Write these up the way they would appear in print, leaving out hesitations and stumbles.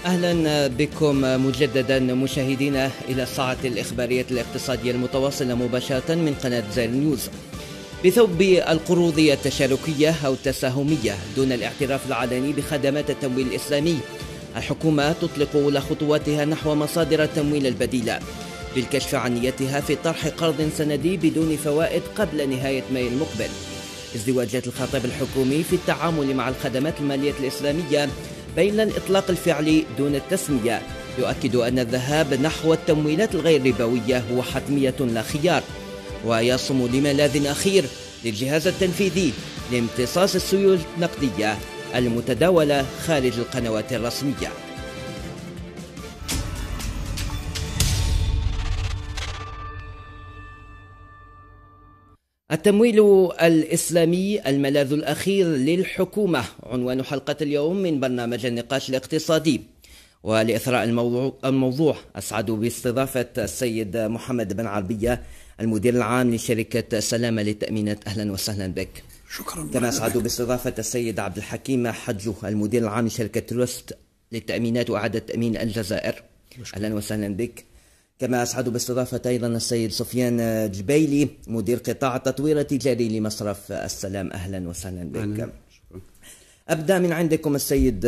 أهلا بكم مجددا مشاهدينا إلى الساعة الإخبارية الاقتصادية المتواصلة مباشرة من قناة زير نيوز. بثوب القروضية التشاركية أو التساهمية دون الاعتراف العلني بخدمات التمويل الإسلامي، الحكومة تطلق أولى خطواتها نحو مصادر التمويل البديلة بالكشف عن نيتها في طرح قرض سندي بدون فوائد قبل نهاية مايو المقبل. ازدواجية الخطاب الحكومي في التعامل مع الخدمات المالية الإسلامية بين الإطلاق الفعلي دون التسمية يؤكد أن الذهاب نحو التمويلات الغير ربوية هو حتمية لا خيار، ويصم لملاذ أخير للجهاز التنفيذي لامتصاص السيول النقدية المتداولة خارج القنوات الرسمية. التمويل الإسلامي الملاذ الأخير للحكومة عنوان حلقة اليوم من برنامج النقاش الاقتصادي. ولإثراء الموضوع أسعد باستضافة السيد محمد بن عربية المدير العام لشركة سلامة للتأمينات. أهلا وسهلا بك. شكرا. كما أسعد باستضافة السيد عبد الحكيم حجو المدير العام لشركة تروست للتأمينات وإعادة تأمين الجزائر. أهلا وسهلا بك. كما أسعد باستضافة أيضا السيد سفيان جبيلي مدير قطاع التطوير التجاري لمصرف السلام. أهلا وسهلا بك. أبدأ من عندكم السيد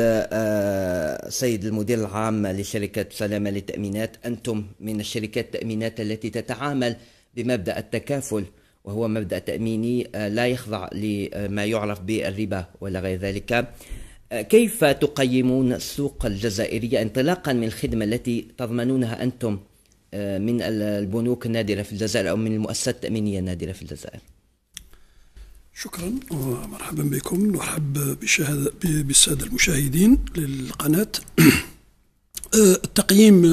المدير العام لشركة سلامة للتأمينات. أنتم من الشركات التأمينات التي تتعامل بمبدأ التكافل، وهو مبدأ تأميني لا يخضع لما يعرف بالربا ولا غير ذلك. كيف تقيمون السوق الجزائرية انطلاقا من الخدمة التي تضمنونها أنتم من البنوك النادرة في الجزائر أو من المؤسسات التأمينية النادرة في الجزائر؟ شكرا ومرحبا بكم. نرحب بالسادة المشاهدين للقناة. التقييم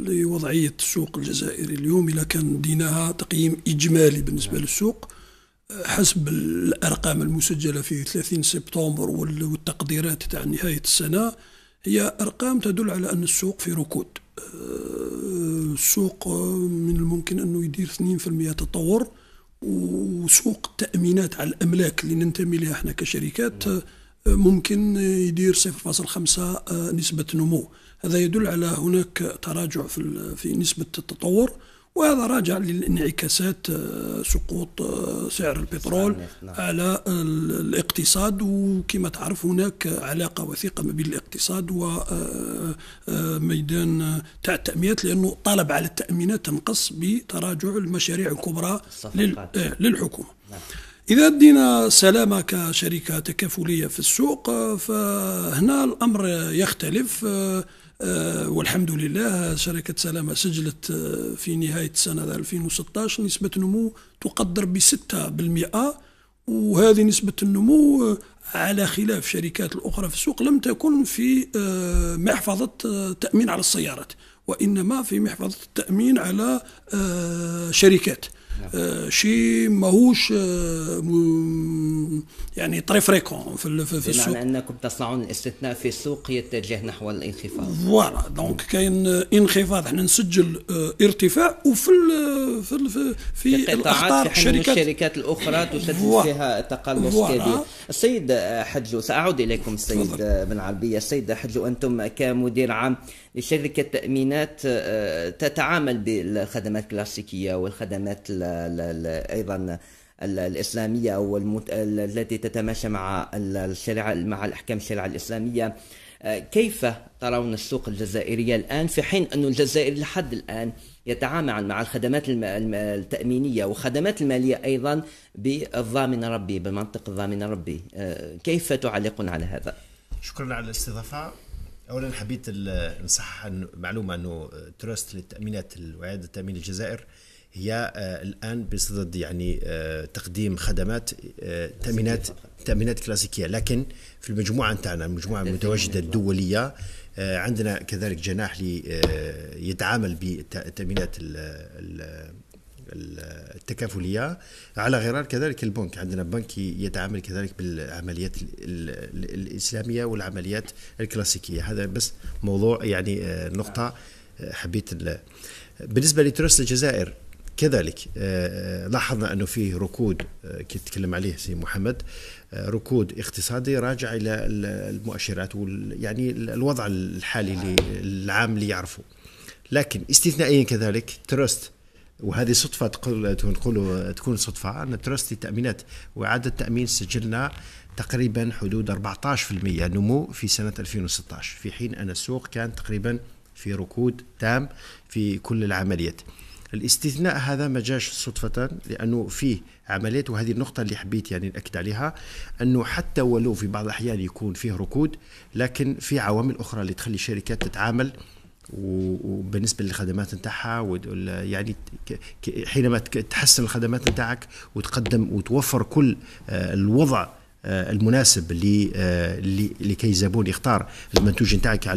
لوضعية السوق الجزائري اليوم إذا كان ديناها تقييم إجمالي بالنسبة للسوق حسب الأرقام المسجلة في 30 سبتمبر والتقديرات تاع نهاية السنة، هي أرقام تدل على أن السوق في ركود. السوق من الممكن أنه يدير 2% تطور، وسوق التأمينات على الأملاك اللي ننتمي لها احنا كشركات ممكن يدير 0.5 نسبة نمو. هذا يدل على هناك تراجع في نسبة التطور، وهذا راجع للانعكاسات سقوط سعر البترول على الاقتصاد. وكما تعرف هناك علاقة وثيقة ما بين الاقتصاد وميدان تاع التأمينات، لأنه الطلب على التأمينات تنقص بتراجع المشاريع الكبرى للحكومة. إذا دينا سلامة كشركة تكافلية في السوق، فهنا الأمر يختلف. والحمد لله شركة سلامة سجلت في نهاية سنة 2016 نسبة نمو تقدر ب6%، وهذه نسبة النمو على خلاف شركات الأخرى في السوق لم تكن في محفظة التأمين على السيارات، وإنما في محفظة التأمين على شركات. شيء ماهوش يعني طري فريكون في السوق، بمعنى أنكم تصنعون الاستثناء في السوق يتجه نحو الانخفاض. فوالا دونك كاين انخفاض، احنا نسجل ارتفاع، وفي في الاخطار في الشركات الاخرى تسجل فيها تقلص كبير. السيد حجو، سأعود إليكم السيد بن عربية. السيد حجو، أنتم كمدير عام لشركة تأمينات تتعامل بالخدمات الكلاسيكية والخدمات أيضا الإسلامية أو التي تتماشى مع الشريعة، مع الأحكام الشريعة الإسلامية. كيف ترون السوق الجزائرية الآن، في حين أن الجزائر لحد الآن يتعامل مع الخدمات التأمينية وخدمات المالية أيضا بالضامن الربي، بمنطق الضامن الربي؟ كيف تعلقون على هذا؟ شكرا على الاستضافة. أولا حبيت نصحح معلومة أنه تروست للتأمينات وإعادة تأمين الجزائر هي الآن بصدد يعني تقديم خدمات تأمينات كلاسيكية، لكن في المجموعة نتاعنا المجموعة المتواجدة الدولية عندنا كذلك جناح يتعامل بالتأمينات التكافلية على غرار كذلك البنك. عندنا بنك يتعامل كذلك بالعمليات الإسلامية والعمليات الكلاسيكية. هذا بس موضوع يعني نقطة حبيت. بالنسبة لتروست الجزائر، كذلك لاحظنا أنه فيه ركود كي تكلم عليه سي محمد، ركود اقتصادي راجع إلى المؤشرات يعني الوضع الحالي العام اللي يعرفه. لكن استثنائيا كذلك ترست، وهذه صدفة تكون صدفة، أن ترست التأمينات وإعادة التأمين سجلنا تقريبا حدود 14% نمو في سنة 2016، في حين أن السوق كان تقريبا في ركود تام في كل العمليات. الاستثناء هذا ما جاش صدفة، لأنه فيه عمليات، وهذه النقطة اللي حبيت يعني نأكد عليها، أنه حتى ولو في بعض الأحيان يكون فيه ركود، لكن في عوامل أخرى اللي تخلي الشركات تتعامل، وبالنسبة للخدمات نتاعها، يعني حينما تحسن الخدمات نتاعك وتقدم وتوفر كل الوضع المناسب لكي الزبون يختار المنتوج نتاعك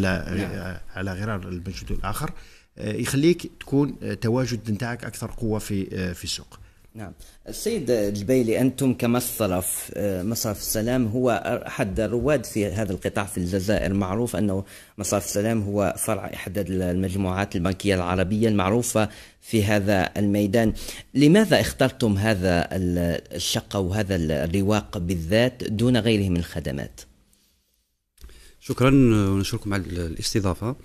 على غرار المنتوج الآخر، يخليك تكون تواجد نتاعك أكثر قوة في السوق. نعم. السيد الجبيلي، أنتم كمصرف، مصرف السلام هو أحد الرواد في هذا القطاع في الجزائر. معروف أنه مصرف السلام هو فرع إحدى المجموعات البنكية العربية المعروفة في هذا الميدان. لماذا اخترتم هذا الشق وهذا الرواق بالذات دون غيره من الخدمات؟ شكرا ونشكركم على الاستضافة.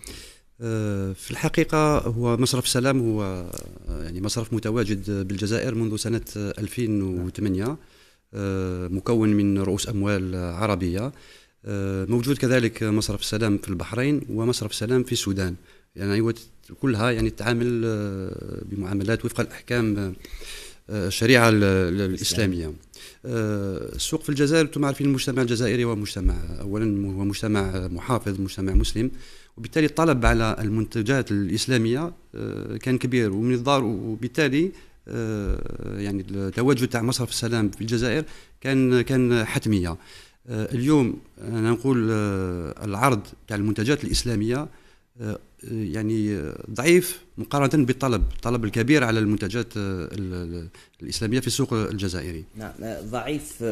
في الحقيقة هو مصرف سلام هو يعني مصرف متواجد بالجزائر منذ سنة 2008، مكون من رؤوس أموال عربية. موجود كذلك مصرف سلام في البحرين ومصرف سلام في السودان، يعني كلها يعني تتعامل بمعاملات وفق الأحكام الشريعة الإسلامية. السوق في الجزائر أنتم عارفين المجتمع الجزائري هو مجتمع، أولا هو مجتمع محافظ، مجتمع مسلم، وبالتالي الطلب على المنتجات الإسلامية كان كبير، ومن الضار وبالتالي يعني التواجد تاع مصرف السلام في الجزائر كان حتمية. اليوم أنا نقول العرض تاع المنتجات الإسلامية يعني ضعيف مقارنة بالطلب الكبير على المنتجات الإسلامية في السوق الجزائري. نعم، ضعيف.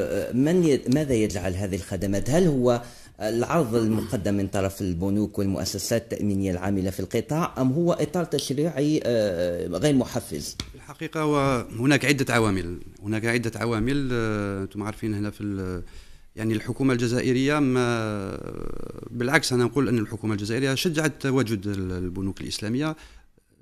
ماذا يجعل هذه الخدمات؟ هل هو العرض المقدم من طرف البنوك والمؤسسات التأمينية العاملة في القطاع، أم هو إطار تشريعي غير محفز؟ في الحقيقة هناك عدة عوامل. أنتم عارفين هنا في يعني الحكومة الجزائرية، ما بالعكس أنا نقول أن الحكومة الجزائرية شجعت تواجد البنوك الإسلامية.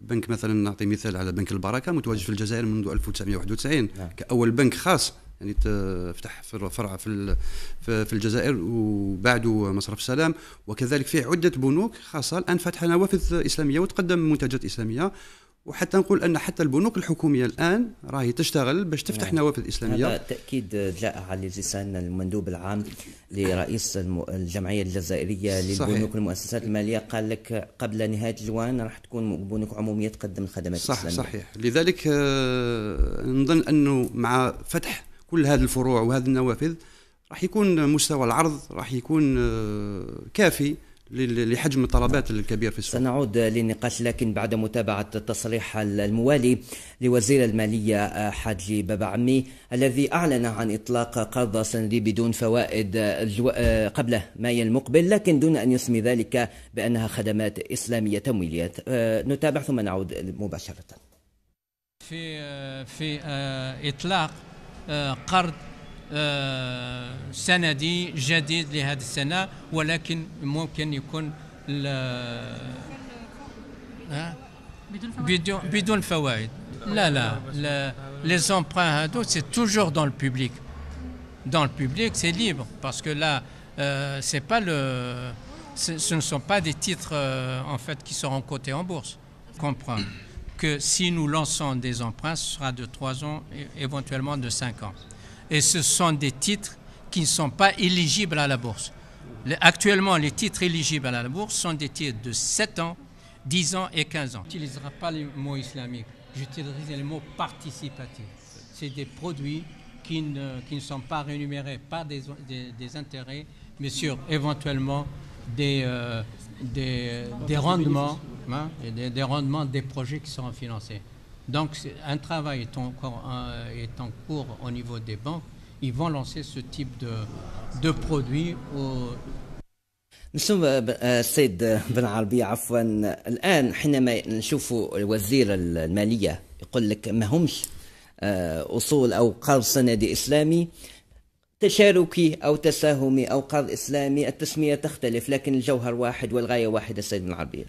بنك مثلا، نعطي مثال على بنك البركة، متواجد في الجزائر منذ 1991 كأول بنك خاص يعني تفتح فرع في الجزائر، وبعده مصرف السلام، وكذلك فيه عدة بنوك خاصة الآن فاتحة نوافذ إسلامية وتقدم منتجات إسلامية. وحتى نقول أن حتى البنوك الحكومية الآن راهي تشتغل باش تفتح نوافذ إسلامية. هذا تأكيد جاء على لسان المندوب العام لرئيس الجمعية الجزائرية للبنوك والمؤسسات المالية، قال لك قبل نهاية جوان راح تكون بنوك عمومية تقدم الخدمات الإسلامية. صحيح. لذلك نظن أنه مع فتح كل هذه الفروع وهذه النوافذ راح يكون مستوى العرض راح يكون كافي لحجم الطلبات الكبير في السوق. سنعود للنقاش، لكن بعد متابعة التصريح الموالي لوزير المالية حاجي بابا عمي، الذي أعلن عن إطلاق قرض سنوي بدون فوائد قبل مايو المقبل، لكن دون أن يسمي ذلك بأنها خدمات إسلامية تمويلية. نتابع ثم نعود مباشرة. في إطلاق قرض سندي جديد لهذه السنة، ولكن ممكن يكون بدون فوائد. لا les emprunts هادو c'est toujours dans le public. Dans le public, c'est libre parce que là c'est pas ce ne sont pas des titres en fait qui seront cotés en bourse. Comprendre que si nous lançons des emprunts, ce sera de 3 ans et éventuellement de 5 ans. Et ce sont des titres qui ne sont pas éligibles à la bourse. Actuellement, les titres éligibles à la bourse sont des titres de 7 ans, 10 ans et 15 ans. Je n'utiliserai pas les mots islamiques, j'utiliserai les mots participatifs. C'est des produits qui ne sont pas rémunérés par des intérêts, mais sur éventuellement des rendements, hein, des rendements des projets qui seront financés. Donc un travail est en cours au niveau des banques. Ils vont lancer ce type de produits. السيد بن عربي، عفوا، الآن حينما نشوف وزير المالية يقول لك ما همش أصول أو قرض سندي إسلامي، تشاركي أو تساهمي أو قرض إسلامي، التسمية تختلف لكن الجوهر واحد والغاية واحدة سيد بن العربية.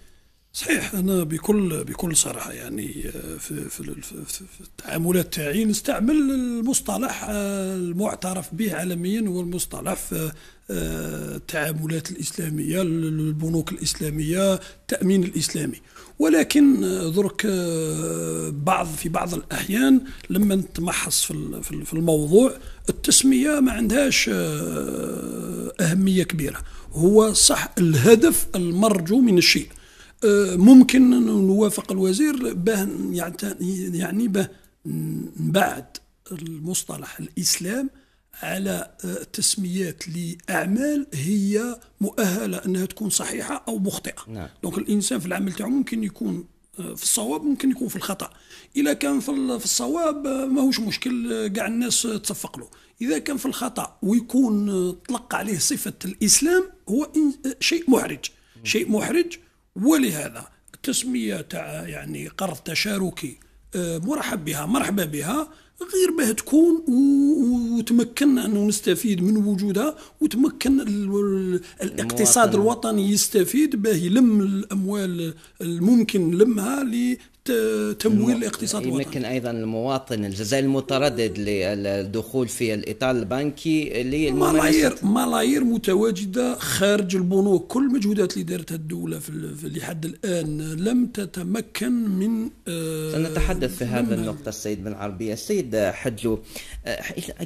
صحيح. أنا بكل صراحة يعني في التعاملات تاعي نستعمل المصطلح المعترف به عالميا، هو المصطلح في التعاملات الإسلامية، البنوك الإسلامية، التأمين الإسلامي. ولكن درك في بعض الأحيان لما نتمحص في الموضوع، التسمية ما عندهاش أهمية كبيرة. هو صح الهدف المرجو من الشيء. ممكن نوافق الوزير به يعني به بعد المصطلح الإسلام على تسميات لأعمال هي مؤهلة أنها تكون صحيحة أو مخطئة. نعم. دونك الإنسان في العمل تاعو ممكن يكون في الصواب، ممكن يكون في الخطأ. إذا كان في الصواب ماهوش مشكل، قاع الناس تصفق له. إذا كان في الخطأ ويكون طلق عليه صفة الإسلام، هو شيء محرج. ولهذا التسمية تاع يعني قرض تشاركي مرحبا بها، غير باه تكون وتمكن أنه نستفيد من وجودها، وتمكن الاقتصاد الوطني يستفيد به، يلم الأموال الممكن لمها لتمويل الاقتصاد الوطني. يمكن أيضا المواطن الجزائري المتردد للدخول في الإطار البنكي ملايير متواجدة خارج البنوك. كل المجهودات اللي دارتها الدولة لحد الآن لم تتمكن من سنتحدث في هذا النقطة السيد بن عربية. السيد حجو،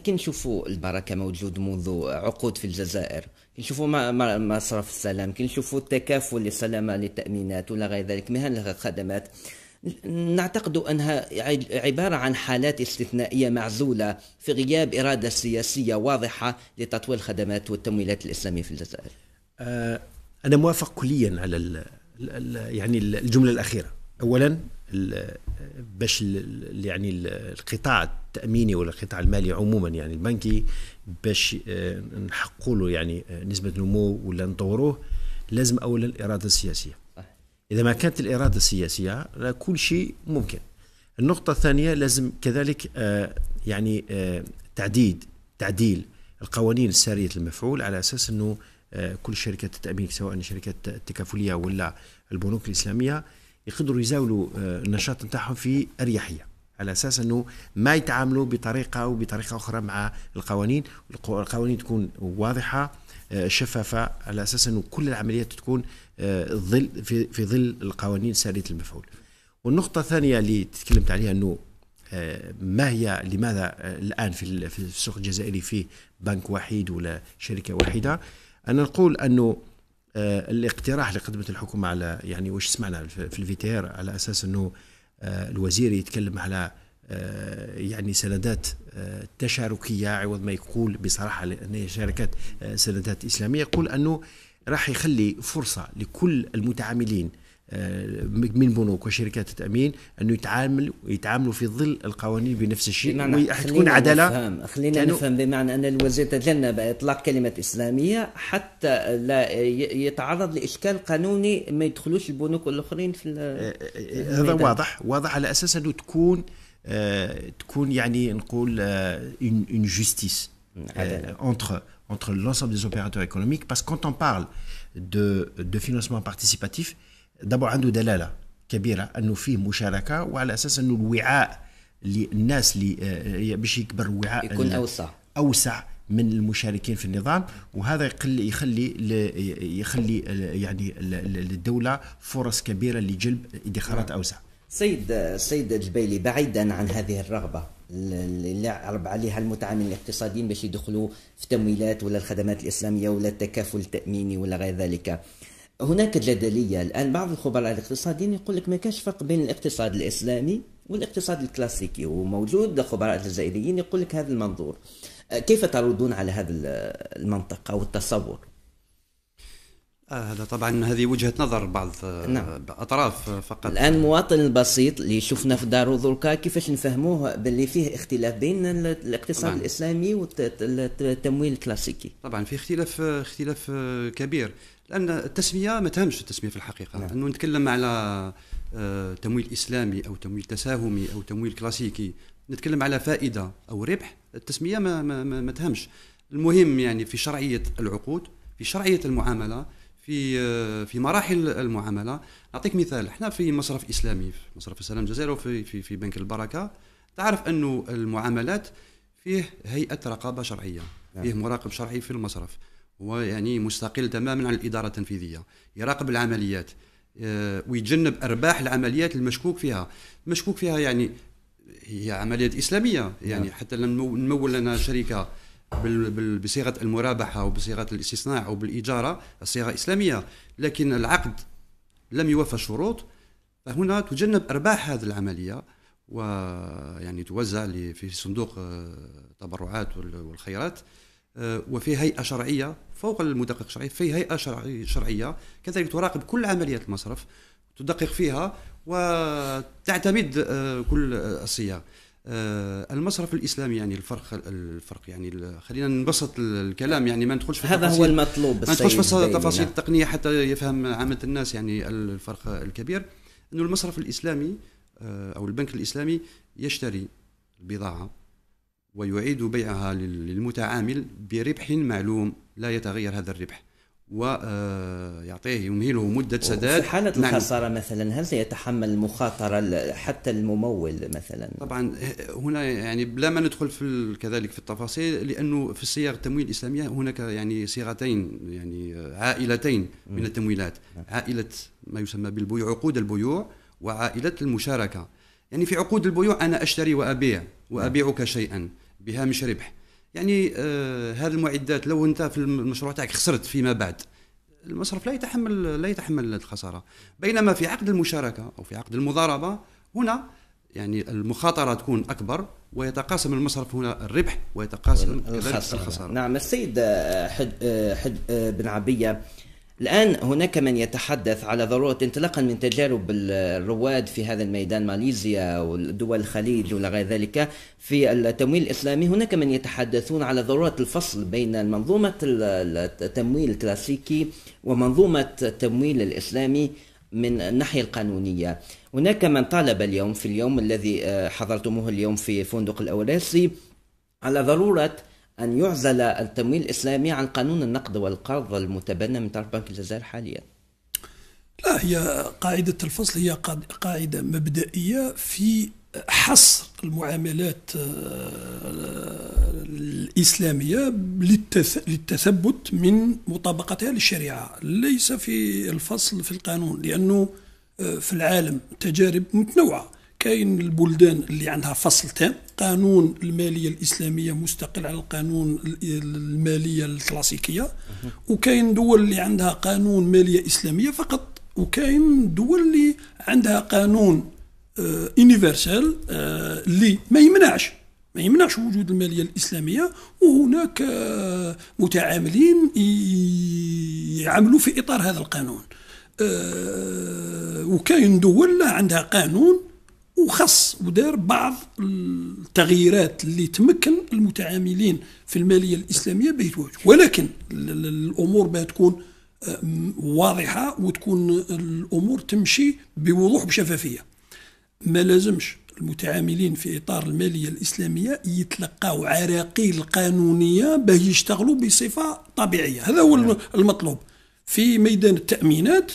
كي نشوفوا البركة موجود منذ عقود في الجزائر، كي نشوفوا مصرف السلام، كي نشوفوا التكافل للسلامة للتأمينات ولا غير ذلك، مهن الخدمات، نعتقد أنها عبارة عن حالات استثنائية معزولة في غياب إرادة سياسية واضحة لتطوير الخدمات والتمويلات الإسلامية في الجزائر. أنا موافق كليا على يعني الجملة الأخيرة. أولا باش يعني القطاع التأميني ولا القطاع المالي عموما يعني البنكي باش نحققوا له يعني نسبة نمو ولا نطوروه، لازم أولا الإرادة السياسية. إذا ما كانت الإرادة السياسية كل شيء ممكن. النقطة الثانية لازم كذلك يعني تعديل القوانين السارية المفعول على أساس أنه كل شركات التأمين سواء الشركات التكافلية ولا البنوك الإسلامية يقدروا يزاولوا النشاط نتاعهم في أريحية، على أساس أنه ما يتعاملوا بطريقة أو بطريقة أخرى مع القوانين. القوانين تكون واضحة شفافة، على أساس أنه كل العمليات تكون في ظل القوانين سارية المفعول. والنقطة الثانية اللي تكلمت عليها أنه لماذا الآن في السوق الجزائري في بنك وحيد ولا شركة واحدة؟ أنا نقول أنه الاقتراح اللي قدمت الحكومة على يعني واش سمعنا في الفيتير على أساس أنه الوزير يتكلم على يعني سندات تشاركية عوض ما يقول بصراحة أن شركات سندات إسلامية، يقول أنه راح يخلي فرصة لكل المتعاملين من بنوك وشركات التأمين أنه يتعاملوا في ظل القوانين بنفس الشيء، وتكون عدالة. خلينا نفهم بمعنى أن الوزير تجنب إطلاق كلمة إسلامية حتى لا يتعرض لإشكال قانوني ما يدخلوش البنوك الآخرين في هذا واضح على أساس أنه تكون يعني نقول une justice entre l'ensemble des opérateurs économiques, parce que quand on parle de financement participatif d'abord عنده دلالة كبيرة أنه فيه مشاركة، وعلى أساس أنه الوعاء للناس اللي باش يكبر الوعاء يكون أوسع من المشاركين في النظام، وهذا يخلي يعني للدولة فرص كبيرة لجلب ادخارات أوسع. سيد الجبيلي، بعيدا عن هذه الرغبة اللي عرب عليها المتعاملين الاقتصاديين باش يدخلوا في تمويلات ولا الخدمات الإسلامية ولا التكافل التأميني ولا غير ذلك، هناك جدلية الآن. بعض الخبراء الاقتصاديين يقول لك ما كاش فرق بين الاقتصاد الإسلامي والاقتصاد الكلاسيكي، وموجود خبراء الجزائريين يقول لك هذا المنظور. كيف تردون على هذا المنطق أو التصور؟ هذا طبعا هذه وجهة نظر بعض أطراف فقط. الآن المواطن البسيط اللي شفنا في دارو دركا كيفاش نفهموه باللي فيه اختلاف بين الاقتصاد طبعاً الإسلامي والتمويل الكلاسيكي؟ طبعا في اختلاف كبير. لان التسميه ما تهمش التسميه في الحقيقه. انه نتكلم على تمويل اسلامي او تمويل تساهمي او تمويل كلاسيكي، نتكلم على فائده او ربح، التسميه ما تهمش. المهم يعني في شرعيه العقود، في شرعيه المعامله، في مراحل المعامله. نعطيك مثال، احنا في مصرف اسلامي، في مصرف السلام الجزائري وفي بنك البركه، تعرف انه المعاملات فيه هيئه رقابه شرعيه، فيه مراقب شرعي في المصرف، هو يعني مستقل تماما عن الاداره التنفيذيه، يراقب العمليات ويتجنب ارباح العمليات المشكوك فيها يعني هي عمليات اسلاميه، يعني حتى لما نمول لنا شركه بصيغه المرابحه او بصيغه الاستصناع او بالاجاره، الصيغه اسلاميه، لكن العقد لم يوفى الشروط، فهنا تجنب ارباح هذه العمليه ويعني توزع في صندوق التبرعات والخيرات، وفي هيئه شرعيه فوق المدقق الشرعي، في هيئه شرعيه كذلك تراقب كل عمليات المصرف، تدقق فيها وتعتمد كل الصيغ. المصرف الاسلامي يعني الفرق يعني خلينا نبسط الكلام، يعني ما ندخلش في هذا هو المطلوب، ما ندخلش في تفاصيل التقنيه حتى يفهم عامه الناس يعني الفرق الكبير. انه المصرف الاسلامي او البنك الاسلامي يشتري البضاعه ويعيد بيعها للمتعامل بربح معلوم لا يتغير هذا الربح، ويعطيه يمهله مدة سداد. في حالة الخسارة مثلا هل سيتحمل المخاطرة حتى الممول مثلا؟ طبعا هنا يعني بلا ما ندخل كذلك في التفاصيل، لأنه في صيغ التمويل الإسلامية هناك يعني صيغتين يعني عائلتين من التمويلات، عائلة ما يسمى بالبيوع، عقود البيوع، وعائلة المشاركة. يعني في عقود البيوع أنا أشتري وأبيعك شيئا بهامش ربح، يعني هذه المعدات لو انت في المشروع تاعك خسرت فيما بعد، المصرف لا يتحمل الخساره. بينما في عقد المشاركه او في عقد المضاربه هنا يعني المخاطره تكون اكبر، ويتقاسم المصرف هنا الربح ويتقاسم الخساره. نعم. السيد حد بن عبية، الآن هناك من يتحدث على ضرورة انطلاقا من تجارب الرواد في هذا الميدان، ماليزيا ودول الخليج ولا غير ذلك في التمويل الإسلامي، هناك من يتحدثون على ضرورة الفصل بين منظومة التمويل الكلاسيكي ومنظومة التمويل الإسلامي من الناحية القانونية. هناك من طالب اليوم في اليوم الذي حضرتموه اليوم في فندق الأوراسي على ضرورة أن يعزل التمويل الإسلامي عن قانون النقد والقرض المتبنى من طرف بنك الجزائر حاليا. لا، هي قاعدة الفصل هي قاعدة مبدئية في حصر المعاملات الإسلامية للتثبت من مطابقتها للشريعة، ليس في الفصل في القانون، لأنه في العالم تجارب متنوعة. كاين البلدان اللي عندها فصل تام، قانون المالية الإسلامية مستقل على القانون المالية الكلاسيكية، وكاين دول اللي عندها قانون مالية إسلامية فقط، وكاين دول اللي عندها قانون يونيفرسال اللي ما يمنعش وجود المالية الإسلامية، وهناك متعاملين يعملوا في إطار هذا القانون. وكاين دول لا عندها قانون وخص ودار بعض التغييرات اللي تمكن المتعاملين في المالية الإسلامية بيتواجهوا، ولكن الأمور بتكون واضحة وتكون الأمور تمشي بوضوح بشفافية. ما لازمش المتعاملين في إطار المالية الإسلامية يتلقاو عراقيل قانونية باه يشتغلوا بصفة طبيعية، هذا هو المطلوب. في ميدان التأمينات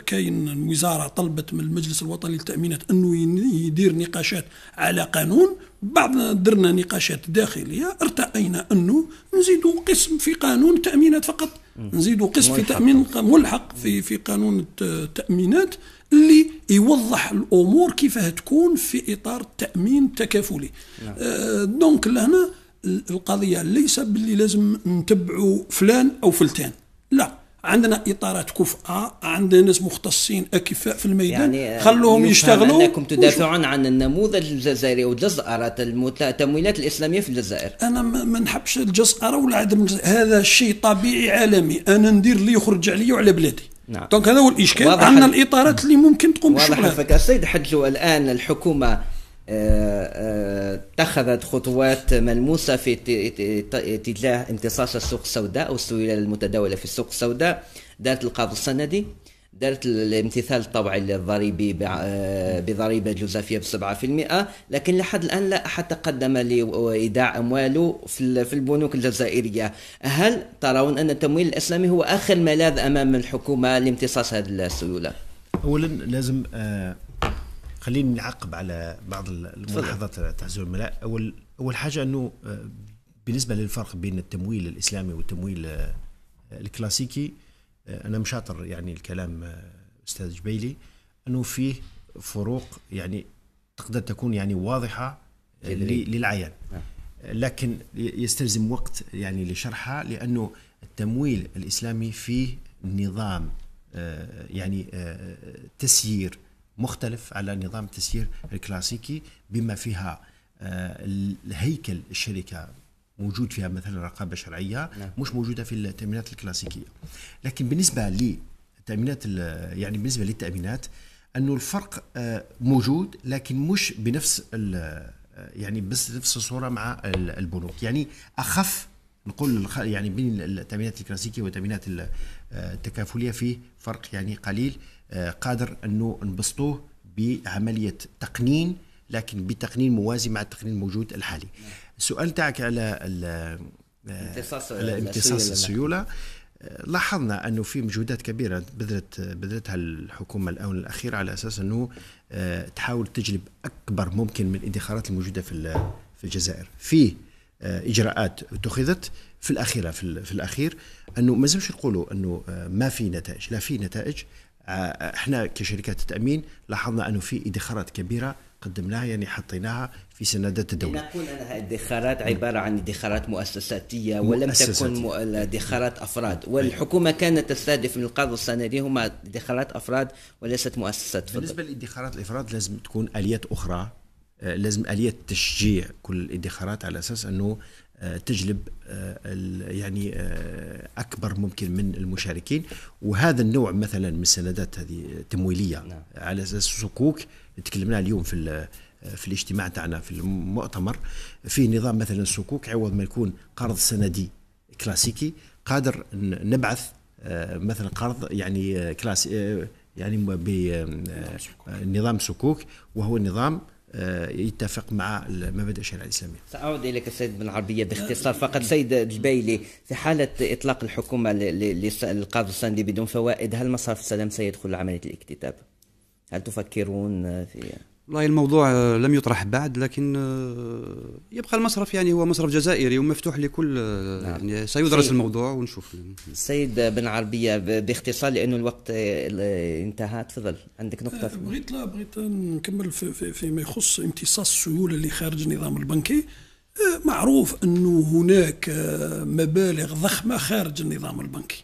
كاين الوزارة طلبت من المجلس الوطني للتأمينات أنه يدير نقاشات على قانون، بعد درنا نقاشات داخلية ارتأينا أنه نزيدوا قسم في قانون التأمينات فقط، نزيدوا قسم في تأمين ملحق في قانون التأمينات اللي يوضح الأمور كيفاه تكون في إطار التأمين التكافلي. دونك لهنا القضية ليس باللي لازم نتبعوا فلان أو فلتان، لا، عندنا إطارات كفء، عندنا ناس مختصين أكفاء في الميدان، يعني خلوهم يشتغلوا. أنكم تدافعون عن النموذج الجزائري وجزأرة التمويلات الإسلامية في الجزائر. أنا ما نحبش الجزأرة ولا عدم هذا شيء طبيعي عالمي، أنا ندير اللي يخرج علي وعلى بلادي. نعم. دونك هذا هو الإشكال، عندنا الإطارات اللي ممكن تقوم بالشغل. واضح. السيد حجو، الآن الحكومة اتخذت خطوات ملموسة في اتجاه امتصاص السوق السوداء أو السيولة المتداولة في السوق السوداء. دارت القرض السندي، دارت الامتثال الطوعي للضريبي بضريبة جزافية ب7%، لكن لحد الآن لا أحد تقدم لإيداع أمواله في البنوك الجزائرية. هل ترون أن التمويل الإسلامي هو آخر ملاذ أمام الحكومة لامتصاص هذه السيولة؟ أولا لازم خليني نعقب على بعض الملاحظات تاع الزملاء. أول حاجة أنه بالنسبة للفرق بين التمويل الإسلامي والتمويل الكلاسيكي، أنا مشاطر يعني الكلام أستاذ جبيلي أنه فيه فروق يعني تقدر تكون يعني واضحة للعيان، لكن يستلزم وقت يعني لشرحها، لأنه التمويل الإسلامي فيه نظام يعني تسيير مختلف على نظام التسيير الكلاسيكي، بما فيها الهيكل الشركة موجود فيها مثلا رقابة شرعية مش موجودة في التأمينات الكلاسيكية. لكن بالنسبة للتأمينات يعني بالنسبة للتأمينات أنه الفرق موجود، لكن مش بنفس يعني بنفس الصورة مع البنوك. يعني أخف نقول يعني بين التأمينات الكلاسيكية والتأمينات التكافلية في فرق يعني قليل، قادر أنه نبسطوه بعملية تقنين، لكن بتقنين موازي مع التقنين الموجود الحالي. السؤال تاعك على امتصاص السيولة، لاحظنا أنه في مجهودات كبيرة بذلتها الحكومة الآونة الأخيرة على أساس أنه تحاول تجلب أكبر ممكن من الادخارات الموجودة في الجزائر. في إجراءات اتخذت في الأخيرة في الأخير، أنه ما زمش نقولوا أنه ما في نتائج، لا في نتائج. احنا كشركات التأمين لاحظنا أنه في ادخارات كبيرة قدمناها، يعني حطيناها في سندات الدولة. نقول أنها ادخارات عبارة عن ادخارات مؤسساتية ولم تكن ادخارات أفراد، والحكومة كانت تستهدف من القرض السندي هما ادخارات أفراد وليست مؤسسات. بالنسبة للادخارات الأفراد لازم تكون آليات أخرى، لازم آليات تشجيع كل الادخارات على أساس أنه تجلب يعني أكبر ممكن من المشاركين. وهذا النوع مثلا من السندات هذه التمويلية على أساس صكوك تكلمنا اليوم في الاجتماع تاعنا في المؤتمر، في نظام مثلا صكوك عوض ما يكون قرض سندي كلاسيكي قادر نبعث مثلا قرض يعني كلاسي يعني بنظام صكوك، وهو نظام يتفق مع المبادئ الشريعة الإسلامية. سأعود إليك السيد بن عربية باختصار فقط. سيد جبيلي، في حالة إطلاق الحكومة للقرض السندي بدون فوائد، هل مصرف السلام سيدخل عملية الاكتتاب؟ هل تفكرون في؟ والله الموضوع لم يطرح بعد، لكن يبقى المصرف يعني هو مصرف جزائري ومفتوح لكل يعني سيدرس الموضوع ونشوف. سيد بن عربية باختصار لأنه الوقت انتهى، تفضل عندك نقطة. بغيت نكمل فيما يخص امتصاص السيولة اللي خارج النظام البنكي. معروف أنه هناك مبالغ ضخمة خارج النظام البنكي،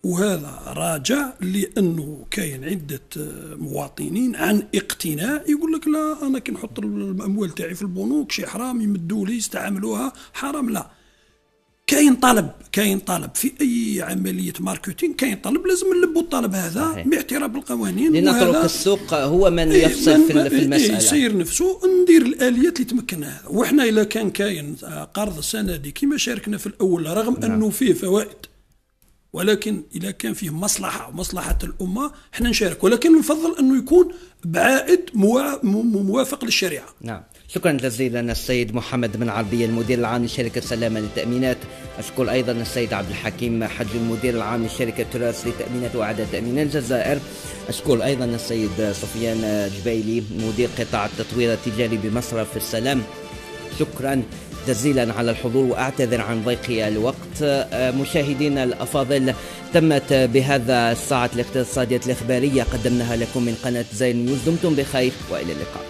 وهذا راجع لأنه كاين عدة مواطنين عن اقتناع يقول لك لا أنا كي نحط الأموال تاعي في البنوك شي حرام يمدوا لي يستعملوها حرام. لا، كاين طلب في أي عملية ماركتينغ، كاين طلب لازم نلبوا الطلب هذا باعتراف بالقوانين، لنترك السوق هو من يفصل في المسألة، يسير نفسه ندير الآليات اللي تمكن هذا. وإحنا إذا كاين قرض سندي كما شاركنا في الأول رغم أنه فيه فوائد، ولكن إذا كان فيه مصلحة ومصلحة الأمة احنا نشارك، ولكن نفضل أنه يكون بعائد موافق للشريعة. نعم، شكرا جزيلا السيد محمد بن عربية المدير العام لشركة سلامة للتأمينات. أشكر أيضا السيد عبد الحكيم حج المدير العام لشركة تراث للتأمينات وإعادة تأمين الجزائر. أشكر أيضا السيد سفيان جبيلي مدير قطاع التطوير التجاري بمصرف السلام. شكرا جزيلا على الحضور، وأعتذر عن ضيق الوقت. مشاهدينا الأفاضل، تمت بهذا الساعة الاقتصادية الإخبارية قدمناها لكم من قناة زين نيوز. دمتم بخير وإلى اللقاء.